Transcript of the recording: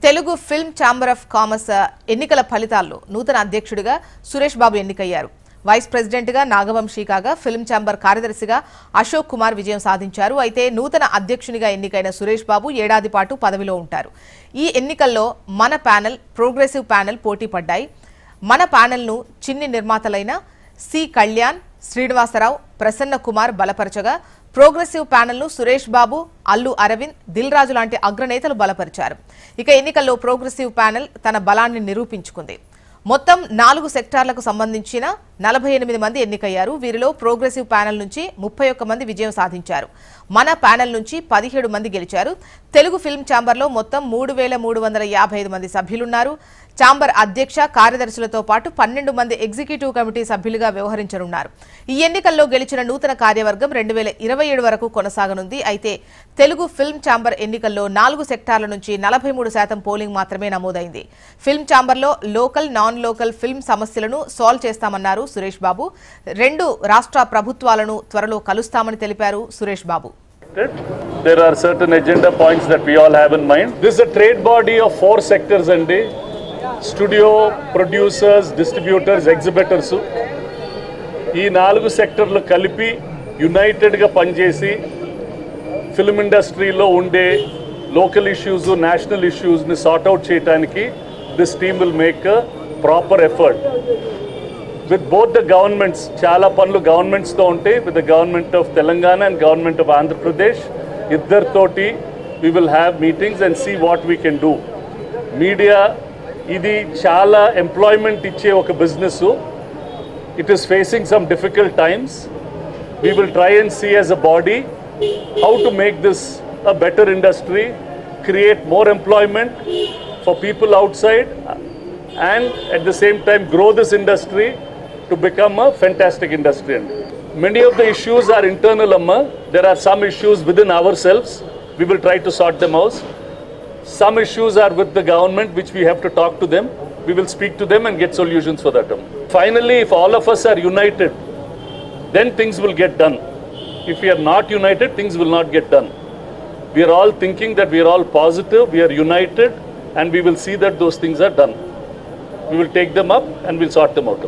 Telugu film chamber of commerce ఎన్నికల ఫలితాల్లో నూతన అధ్యక్షుడిగా సురేష్ బాబు ఎన్నికయ్యారు. వైస్ ప్రెసిడెంట్గా నాగవంశీ కాగా ఫిల్మ్ ఛాంబర్ కార్యదర్శిగా అశోక్ కుమార్ విజయం సాధించారు. అయితే నూతన అధ్యక్షునిగా ఎన్నికైన సురేష్ బాబు ఏడాది పాటు పదవిలో ఉంటారు. ఈ ఎన్నికల్లో మన ప్యానెల్, ప్రోగ్రెసివ్ ప్యానెల్ పోటీ పడ్డాయి. మన ప్యానెల్ను చిన్ని నిర్మాతలైన సి కళ్యాణ్, శ్రీనివాసరావు, ప్రసన్న కుమార్ బలపరచగా ప్రోగ్రెసివ్ ప్యానెల్ను సురేష్ బాబు, అల్లు అరవింద్, దిల్ రాజు లాంటి అగ్రనేతలు బలపరిచారు. ఇక ఎన్నికల్లో ప్రోగ్రెసివ్ ప్యానెల్ తన బలాన్ని నిరూపించుకుంది. మొత్తం 4 సెక్టార్లకు సంబంధించిన 48 మంది ఎన్నికయ్యారు. వీరిలో ప్రోగ్రెసివ్ ప్యానెల్ నుంచి 31 మంది విజయం సాధించారు. మన ప్యానెల్ నుంచి 17 మంది గెలిచారు. తెలుగు ఫిల్మ్ ఛాంబర్లో మొత్తం 3,355 మంది సభ్యులున్నారు. ఛాంబర్ అధ్యక్ష, కార్యదర్శులతో పాటు 12 మంది ఎగ్జిక్యూటివ్ కమిటీ సభ్యులుగా వ్యవహరించనున్నారు. ఈ ఎన్నికల్లో గెలిచిన నూతన కార్యవర్గం 2027 వరకు కొనసాగనుంది. అయితే తెలుగు ఫిల్మ్ ఛాంబర్ ఎన్నికల్లో 4 సెక్టార్ల నుంచి 43% పోలింగ్ మాత్రమే నమోదైంది. ఫిల్మ్ ఛాంబర్లో లోకల్, నాన్ లోకల్ ఫిల్మ్ సమస్యలను సాల్వ్ చేస్తామన్నారు సురేష్ బాబు. 2 రాష్ట్ర ప్రభుత్వాలను త్వరలో కలుస్తామని తెలిపారు Suresh Babu. There are certain agenda points that we all have in mind. This is a trade body of 4 sectors and studio, producers, distributors, exhibitors. ఈ 4 సెక్టర్లు కలిపి యునైటెడ్గా పనిచేసి ఫిల్మ్ ఇండస్ట్రీలో ఉండే లోకల్ ఇష్యూస్, నేషనల్ ఇష్యూస్ని సార్ట్అవుట్ చేయడానికి this team will make a proper effort with both the governments. చాలా పనులు గవర్నమెంట్స్తో ఉంటాయి, with the government of Telangana and government of Andhra Pradesh. ఇద్దరితోటి we will have meetings and see what we can do. Media ఇది చాలా employment ఇచ్చే ఒక business. It is facing some difficult times. We will try and see as a body how to make this a better industry, create more employment for people outside and at the same time grow this industry to become a fantastic industry. Many of the issues are internal, amma. There are some issues within ourselves. We will try to sort them out. Some issues are with the government which we have to talk to them. We will speak to them and get solutions for that. Finally, if all of us are united, then things will get done. If we are not united, things will not get done. We are all thinking that we are all positive, we are united, and we will see that those things are done. We will take them up and we'll sort them out.